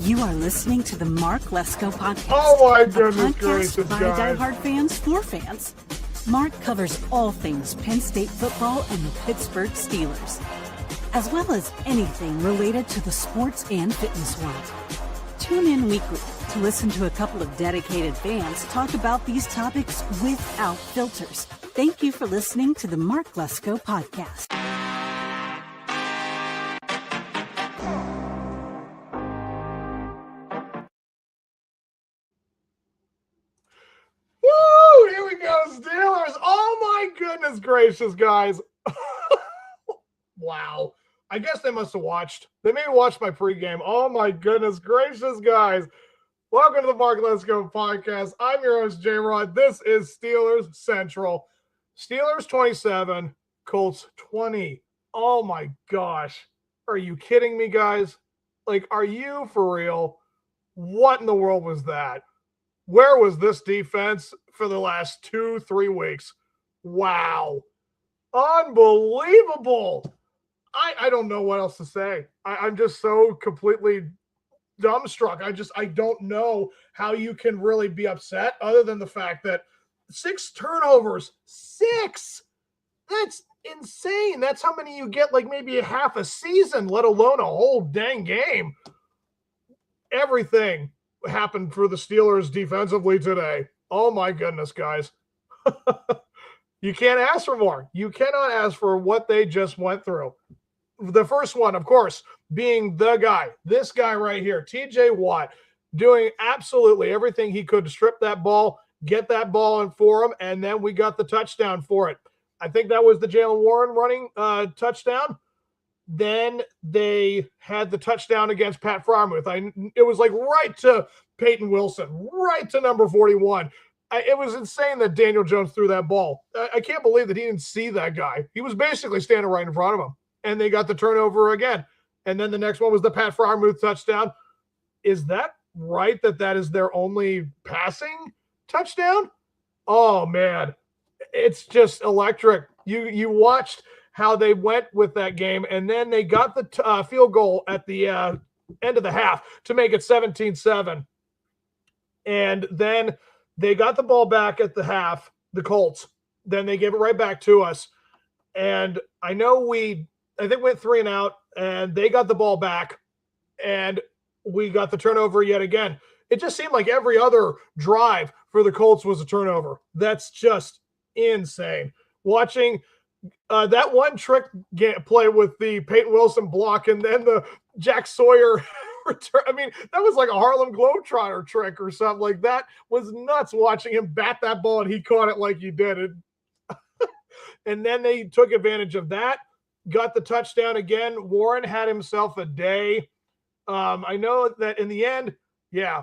You are listening to the Mark Lesko Podcast. Oh my goodness gracious, by guys. diehard fans for fans. Mark covers all things Penn State football and the Pittsburgh Steelers, as well as anything related to the sports and fitness world. Tune in weekly to listen to a couple of dedicated fans talk about these topics without filters. Thank you for listening to the Mark Lesko Podcast. Woo! Here we go, Steelers. Oh my goodness gracious, guys. Wow. I guess they must have watched. They may have watched my pregame. Oh my goodness gracious, guys. Welcome to the Mark Lesko Podcast. I'm your host, J-Rod. This is Steelers Central. Steelers 27, Colts 20. Oh my gosh. Are you kidding me, guys? Like, are you for real? What in the world was that? Where was this defense for the last 2-3 weeks? Wow. Unbelievable. I don't know what else to say. I'm just so completely dumbstruck. I don't know how you can really be upset other than the fact that 6 turnovers. 6! That's insane. That's how many you get, like maybe a half a season, let alone a whole dang game. Everything happened for the Steelers defensively today. Oh my goodness, guys. You can't ask for more. You cannot ask for what they just went through. The first one, of course, being the guy, this guy right here, TJ Watt, doing absolutely everything he could to strip that ball, get that ball in for him, and then we got the touchdown for it. I think that was the Jaylen Warren running touchdown. Then they had the touchdown against Pat Freiermuth. It was like right to Peyton Wilson, right to number 41. It was insane that Daniel Jones threw that ball. I can't believe that he didn't see that guy. He was basically standing right in front of him. And they got the turnover again. And then the next one was the Pat Freiermuth touchdown. Is that right that is their only passing touchdown? Oh, man. It's just electric. You watched how they went with that game, and then they got the field goal at the end of the half to make it 17-7. And then they got the ball back at the half, the Colts. Then they gave it right back to us. And I know I think went 3 and out, and they got the ball back, and we got the turnover yet again. It just seemed like every other drive for the Colts was a turnover. That's just insane. Watching that one trick play with the Peyton Wilson block and then the Jack Sawyer return. I mean, that was like a Harlem Globetrotter trick or something like that. Was nuts watching him bat that ball, and he caught it like he did it. And then they took advantage of that. Got the touchdown again. Warren had himself a day. I know that in the end, yeah,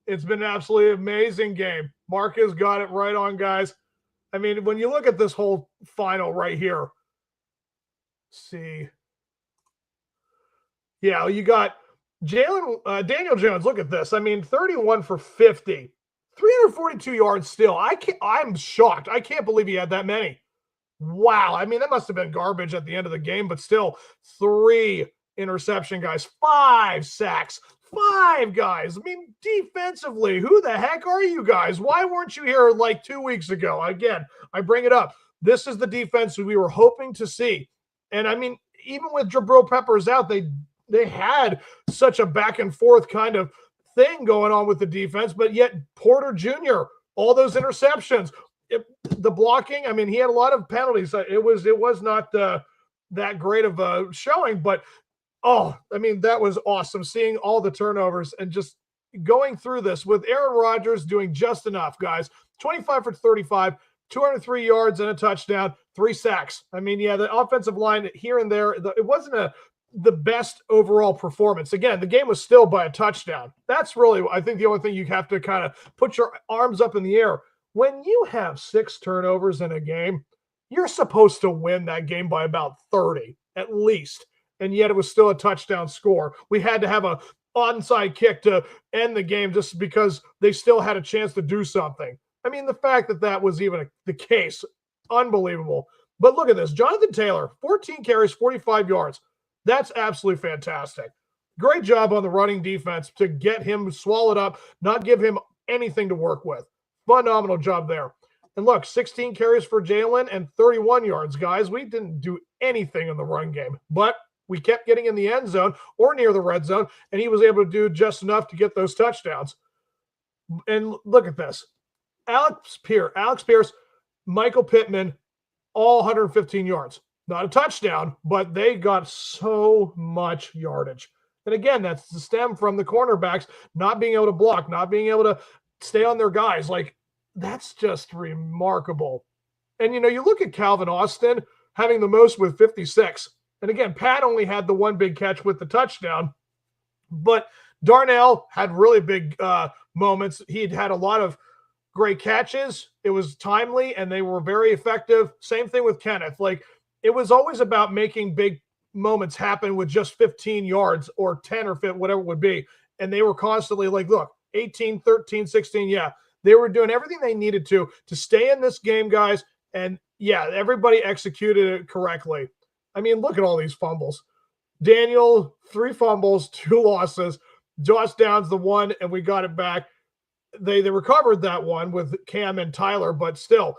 it's been an absolutely amazing game. Mark has got it right on, guys. I mean, when you look at this whole final right here, see. Yeah, you got Daniel Jones. Look at this. I mean, 31 for 50, 342 yards still. I'm shocked. I can't believe he had that many. Wow. I mean, that must have been garbage at the end of the game, but still 3 interception guys, 5 sacks, 5 guys. I mean, defensively, who the heck are you guys? Why weren't you here like 2 weeks ago? Again, I bring it up. This is the defense we were hoping to see. And I mean, even with Jabril Peppers out, they had such a back and forth kind of thing going on with the defense, but yet Porter Jr., all those interceptions, the blocking, I mean, he had a lot of penalties. It was not that great of a showing, but I mean, that was awesome seeing all the turnovers and just going through this with Aaron Rodgers doing just enough, guys. 25 for 35, 203 yards and a touchdown, 3 sacks. I mean, yeah, the offensive line here and there, it wasn't the best overall performance. Again, the game was still by a touchdown. That's really, I think, the only thing you have to kind of put your arms up in the air. When you have 6 turnovers in a game, you're supposed to win that game by about 30 at least. And yet it was still a touchdown score. We had to have a onside kick to end the game just because they still had a chance to do something. I mean, the fact that was even the case, unbelievable. But look at this. Jonathan Taylor, 14 carries, 45 yards. That's absolutely fantastic. Great job on the running defense to get him swallowed up, not give him anything to work with. Phenomenal job there. And look, 16 carries for Jalen and 31 yards, guys. We didn't do anything in the run game, but we kept getting in the end zone or near the red zone, and he was able to do just enough to get those touchdowns. And look at this. Alex Pierce, Michael Pittman, all 115 yards. Not a touchdown, but they got so much yardage. And again, that's the stem from the cornerbacks not being able to block, not being able to stay on their guys. Like, that's just remarkable. And, you look at Calvin Austin having the most with 56. And again, Pat only had the one big catch with the touchdown. But Darnell had really big moments. He'd had a lot of great catches. It was timely, and they were very effective. Same thing with Kenneth. Like, it was always about making big moments happen with just 15 yards or 10 or 15, whatever it would be. And they were constantly like, look, 18, 13, 16. Yeah, they were doing everything they needed to stay in this game, guys. And yeah, everybody executed it correctly. I mean, look at all these fumbles. Daniel, 3 fumbles, 2 losses. Josh Downs, the 1, and we got it back. They recovered that one with Cam and Tyler, but still,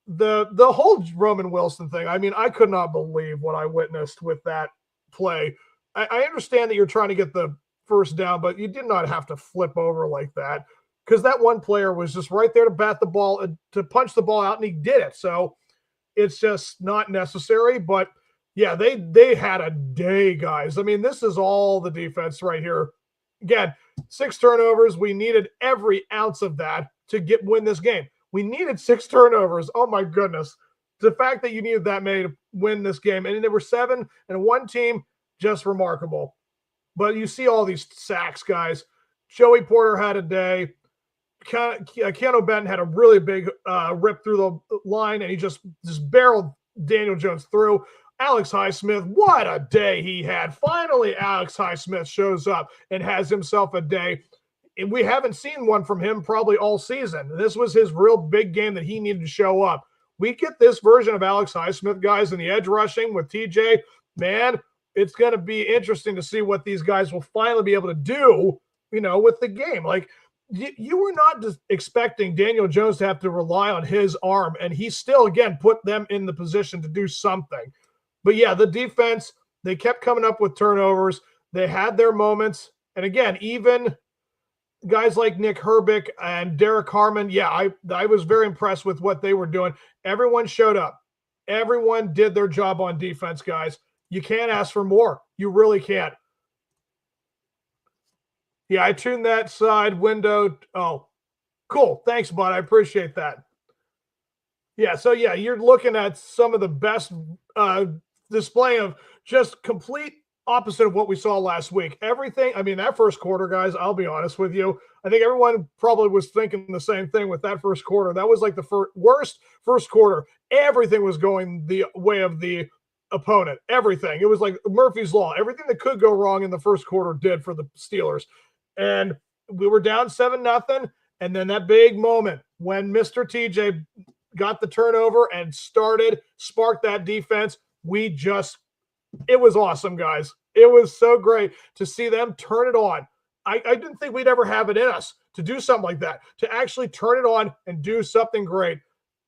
the whole Roman Wilson thing, I mean, I could not believe what I witnessed with that play. I understand that you're trying to get the first down, but you did not have to flip over like that, because that one player was just right there to bat the ball, to punch the ball out, and he did it. So it's just not necessary. But yeah, they had a day, guys. I mean, this is all the defense right here. Again, 6 turnovers. We needed every ounce of that to win this game. We needed 6 turnovers. Oh my goodness. The fact that you needed that many to win this game. And there were 7 and 1 team, just remarkable. But you see all these sacks, guys. Joey Porter had a day. Keanu Benton had a really big rip through the line, and he just barreled Daniel Jones through. Alex Highsmith, what a day he had. Finally, Alex Highsmith shows up and has himself a day. And we haven't seen one from him probably all season. This was his real big game that he needed to show up. We get this version of Alex Highsmith, guys, in the edge rushing with TJ. Man, it's going to be interesting to see what these guys will finally be able to do, with the game. Like, you were not just expecting Daniel Jones to have to rely on his arm, and he still, again, put them in the position to do something. But yeah, the defense, they kept coming up with turnovers. They had their moments. And again, even guys like Nick Herbig and Derek Harmon, yeah, I was very impressed with what they were doing. Everyone showed up. Everyone did their job on defense, guys. You can't ask for more. You really can't. Yeah, I tuned that side window. Oh, cool. Thanks, bud. I appreciate that. Yeah, so yeah, you're looking at some of the best display of just complete opposite of what we saw last week. Everything, I mean, that first quarter, guys, I'll be honest with you. I think everyone probably was thinking the same thing with that first quarter. That was like the worst first quarter. Everything was going the way of the opponent. Everything. It was like Murphy's Law. Everything that could go wrong in the first quarter did for the Steelers. And we were down 7-0. And then that big moment when Mr. TJ got the turnover and sparked that defense. It was awesome, guys. It was so great to see them turn it on. I didn't think we'd ever have it in us to do something like that, to actually turn it on and do something great.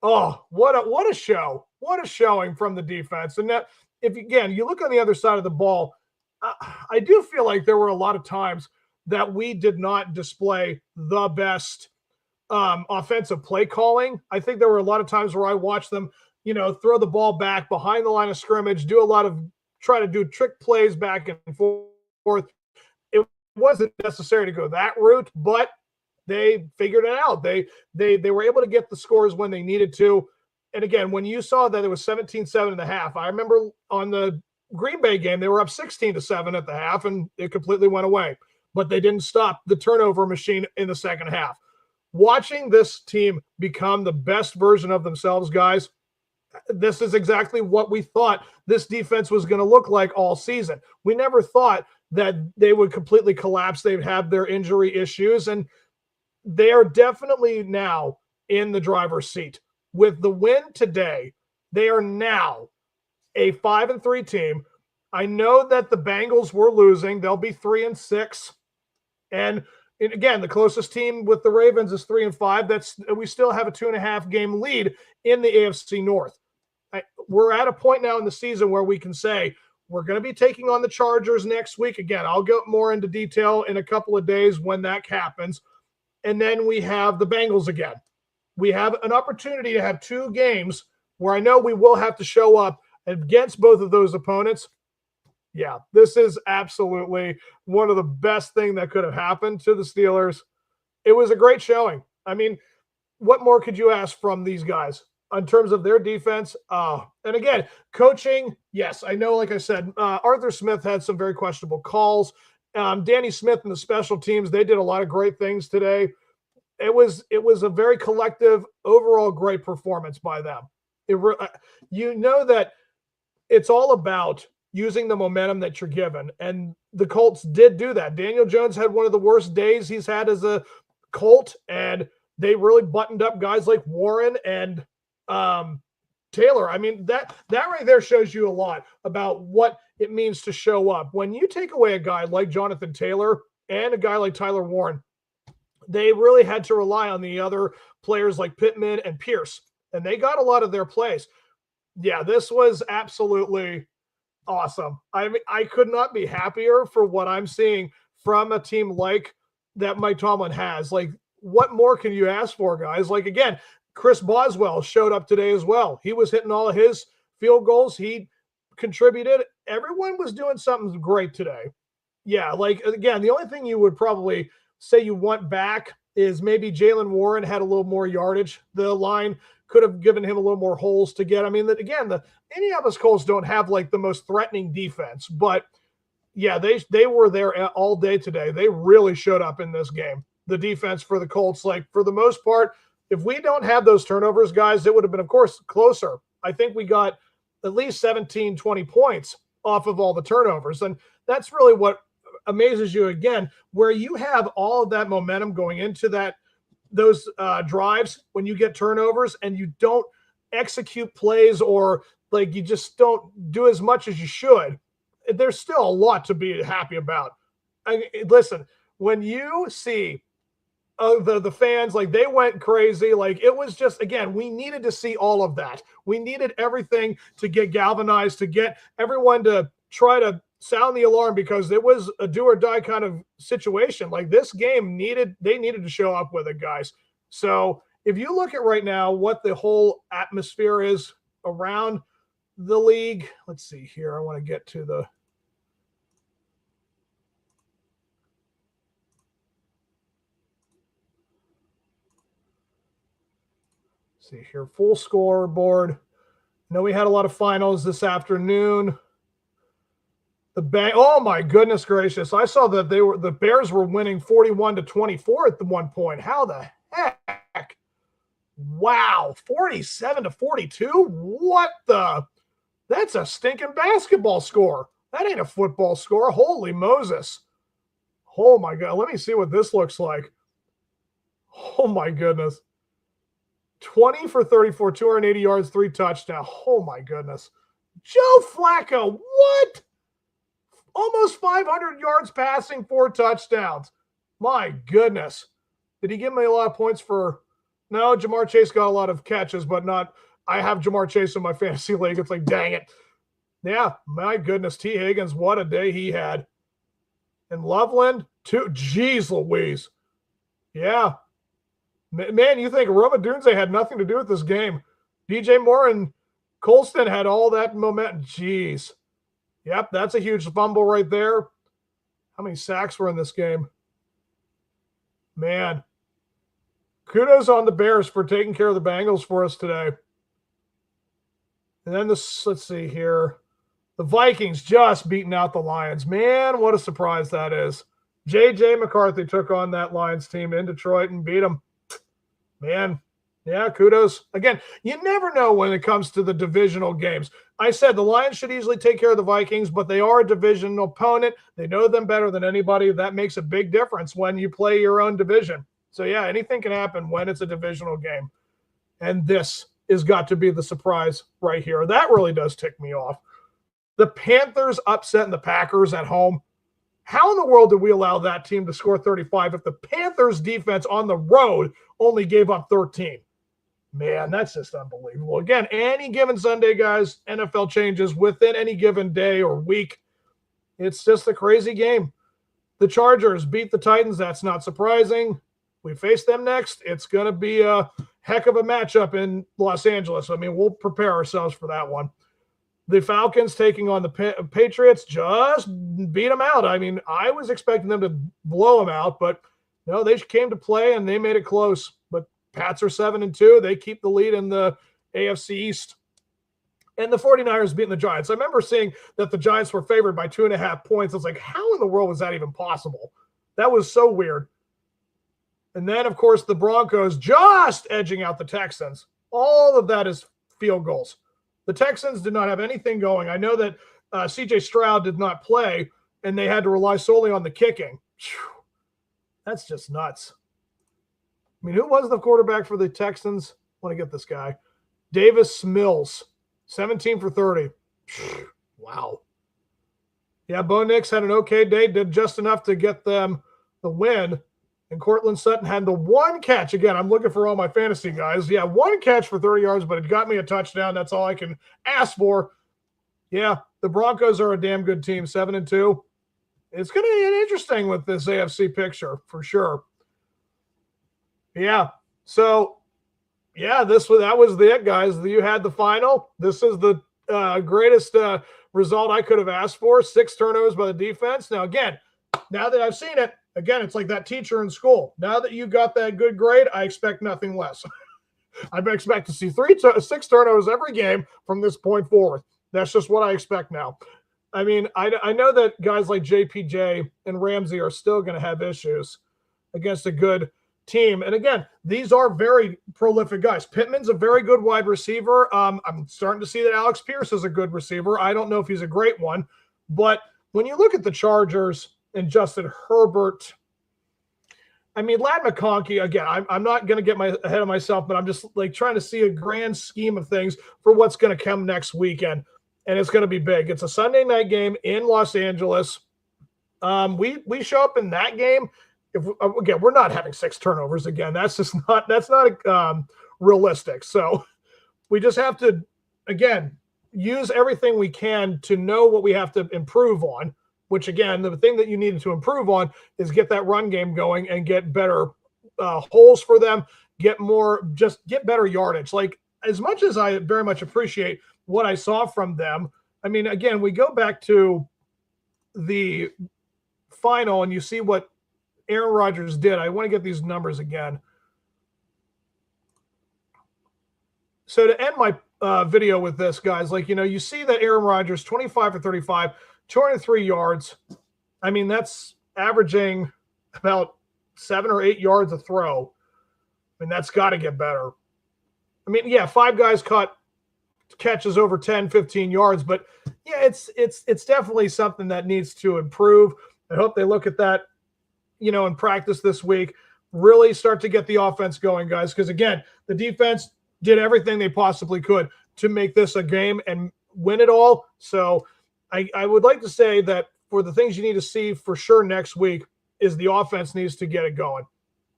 Oh, what a show. What a showing from the defense. And that, if again, you look on the other side of the ball, I do feel like there were a lot of times that we did not display the best offensive play calling. I think there were a lot of times where I watched them, throw the ball back behind the line of scrimmage, try to do trick plays back and forth. It wasn't necessary to go that route, but they figured it out. They were able to get the scores when they needed to. And again, when you saw that it was 17-7 in the half, I remember on the Green Bay game, they were up 16-7 at the half, and it completely went away. But they didn't stop the turnover machine in the second half. Watching this team become the best version of themselves, guys, this is exactly what we thought this defense was going to look like all season. We never thought that they would completely collapse. They'd have their injury issues, and they are definitely now in the driver's seat. With the win today, they are now a 5-3 team. I know that the Bengals were losing. They'll be 3-6. And again, the closest team with the Ravens is 3-5. We still have a 2.5 game lead in the AFC North. We're at a point now in the season where we can say we're going to be taking on the Chargers next week. Again, I'll go more into detail in a couple of days when that happens. And then we have the Bengals again. We have an opportunity to have 2 games where I know we will have to show up against both of those opponents. Yeah, this is absolutely one of the best things that could have happened to the Steelers. It was a great showing. I mean, what more could you ask from these guys in terms of their defense? And again, coaching, yes, I know, like I said, Arthur Smith had some very questionable calls. Danny Smith and the special teams, they did a lot of great things today. It was a very collective, overall great performance by them. You know that it's all about using the momentum that you're given, and the Colts did do that. Daniel Jones had one of the worst days he's had as a Colt, and they really buttoned up guys like Warren and Taylor. I mean, that right there shows you a lot about what it means to show up. When you take away a guy like Jonathan Taylor and a guy like Tyler Warren, they really had to rely on the other players like Pittman and Pierce, and they got a lot of their plays. Yeah, this was absolutely awesome. I mean, I could not be happier for what I'm seeing from a team like that Mike Tomlin has. Like, what more can you ask for, guys? Like, again, Chris Boswell showed up today as well. He was hitting all of his field goals. He contributed. Everyone was doing something great today. Yeah, like, again, the only thing you would probably say you want back is maybe Jalen Warren had a little more yardage. The line could have given him a little more holes to get. I mean, that again, the Indianapolis Colts don't have like the most threatening defense, but yeah, they were there all day today. They really showed up in this game. The defense for the Colts, like for the most part, if we don't have those turnovers, guys, it would have been, of course, closer. I think we got at least 17, 20 points off of all the turnovers. And that's really what amazes you again, where you have all of that momentum going into those drives when you get turnovers and you don't execute plays, or like you just don't do as much as you should. There's still a lot to be happy about. Listen, when you see the fans, like they went crazy, like it was just, again, we needed to see all of that. We needed everything to get galvanized, to get everyone to try to sound the alarm, because it was a do or die kind of situation. Like this game they needed to show up with it, guys. So if you look at right now what the whole atmosphere is around the league, let's see here. I want to get to the full scoreboard. No, we had a lot of finals this afternoon. Oh my goodness gracious. I saw that the Bears were winning 41-24 at the one point. How the heck? Wow. 47-42? That's a stinking basketball score. That ain't a football score. Holy Moses. Oh my God. Let me see what this looks like. Oh my goodness. 20 for 34, 280 yards, 3 touchdowns. Oh my goodness. Joe Flacco. What? Almost 500 yards passing, 4 touchdowns. My goodness. Did he give me a lot of points for? No, Jamar Chase got a lot of catches, but not. I have Jamar Chase in my fantasy league. It's like, dang it. Yeah, my goodness. T. Higgins, what a day he had. And Loveland, too. Jeez Louise. Yeah. Man, you think Roma Dunze had nothing to do with this game. DJ Moore and Colston had all that momentum. Jeez. Yep, that's a huge fumble right there. How many sacks were in this game? Man. Kudos on the Bears for taking care of the Bengals for us today. And then let's see here. The Vikings just beating out the Lions. Man, what a surprise that is. J.J. McCarthy took on that Lions team in Detroit and beat them. Man, yeah, kudos. Again, you never know when it comes to the divisional games. I said the Lions should easily take care of the Vikings, but they are a divisional opponent. They know them better than anybody. That makes a big difference when you play your own division. So, yeah, anything can happen when it's a divisional game. And this has got to be the surprise right here. That really does tick me off. The Panthers upsetting the Packers at home. How in the world did we allow that team to score 35 if the Panthers defense on the road only gave up 13? Man, that's just unbelievable. Again, any given Sunday, guys, NFL changes within any given day or week. It's just a crazy game. The Chargers beat the Titans. That's not surprising. We face them next. It's going to be a heck of a matchup in Los Angeles. I mean, we'll prepare ourselves for that one. The Falcons taking on the Patriots just beat them out. I mean, I was expecting them to blow them out, but no, they came to play and they made it close. But Pats are 7-2. They keep the lead in the AFC East. And the 49ers beating the Giants. I remember seeing that the Giants were favored by 2.5 points. I was like, how in the world was that even possible? That was so weird. And then, of course, the Broncos just edging out the Texans. All of that is field goals. The Texans did not have anything going. I know that C.J. Stroud did not play, and they had to rely solely on the kicking. Whew. That's just nuts. I mean, who was the quarterback for the Texans? I want to get this guy. Davis Mills, 17 for 30. Whew. Wow. Yeah, Bo Nix had an okay day, did just enough to get them the win. And Cortland Sutton had the one catch. Again, I'm looking for all my fantasy guys. Yeah, one catch for 30 yards, but it got me a touchdown. That's all I can ask for. Yeah, the Broncos are a damn good team, 7-2. It's going to be interesting with this AFC picture for sure. Yeah, so, yeah, that was it, guys. You had the final. This is the greatest result I could have asked for. 6 turnovers by the defense. Now, again, now that I've seen it, again, it's like that teacher in school. Now that you got that good grade, I expect nothing less. I expect to see 6 turnovers every game from this point forward. That's just what I expect now. I mean, I know that guys like JPJ and Ramsey are still going to have issues against a good team. And again, these are very prolific guys. Pittman's a very good wide receiver. I'm starting to see that Alex Pierce is a good receiver. I don't know if he's a great one. But when you look at the Chargers and Justin Herbert, I mean, Ladd McConkey, again, I'm not going to get ahead of myself, but I'm just like trying to see a grand scheme of things for what's going to come next weekend. And it's going to be big. It's a Sunday night game in Los Angeles. We show up in that game. Again, we're not having 6 turnovers again. That's not realistic. So we just have to, again, use everything we can to know what we have to improve on, which, again, the thing that you needed to improve on is get that run game going and get better holes for them, get better yardage. Like, as much as I very much appreciate what I saw from them, I mean, again, we go back to the final and you see what Aaron Rodgers did. I want to get these numbers again. So to end my video with this, guys, like, you see that Aaron Rodgers, 25 for 35, 203 yards. I mean, that's averaging about 7 or 8 yards a throw. I mean, that's got to get better. I mean, yeah, 5 guys caught catches over 10, 15 yards, but yeah, it's definitely something that needs to improve. I hope they look at that, in practice this week, really start to get the offense going, guys, because again, the defense did everything they possibly could to make this a game and win it all. So I would like to say that for the things you need to see for sure next week is the offense needs to get it going.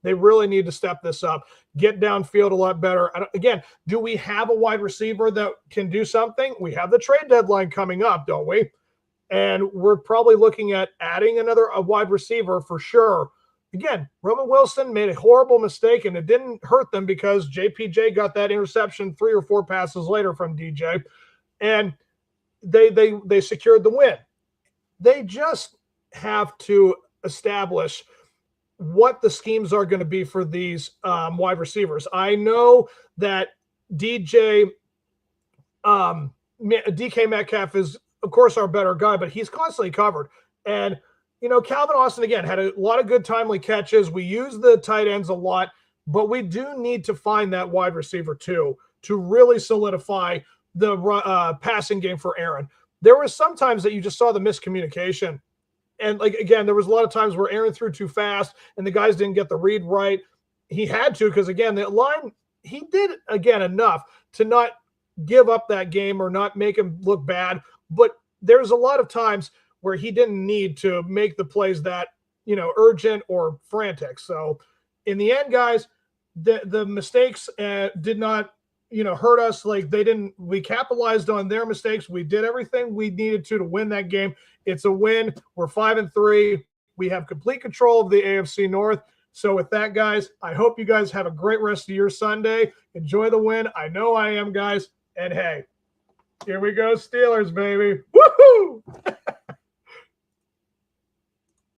They really need to step this up, get downfield a lot better. Again, do we have a wide receiver that can do something? We have the trade deadline coming up, don't we? And we're probably looking at adding a wide receiver for sure. Again, Roman Wilson made a horrible mistake, and it didn't hurt them because JPJ got that interception 3 or 4 passes later from DJ, and they secured the win. They just have to establish what the schemes are going to be for these wide receivers. I know that DK Metcalf is, of course, our better guy, but he's constantly covered. And, Calvin Austin, again, had a lot of good timely catches. We use the tight ends a lot, but we do need to find that wide receiver too to really solidify the passing game for Aaron. There were some times that you just saw the miscommunication. And, like, again, there was a lot of times where Aaron threw too fast and the guys didn't get the read right. He had to because, again, the line, he did, again, enough to not give up that game or not make him look bad. But there's a lot of times where he didn't need to make the plays that, urgent or frantic. So in the end, guys, the mistakes did not, hurt us. Like we capitalized on their mistakes. We did everything we needed to win that game. It's a win. We're 5-3. We have complete control of the AFC North. So with that, guys, I hope you guys have a great rest of your Sunday. Enjoy the win. I know I am, guys. And hey, here we go, Steelers, baby. Woohoo!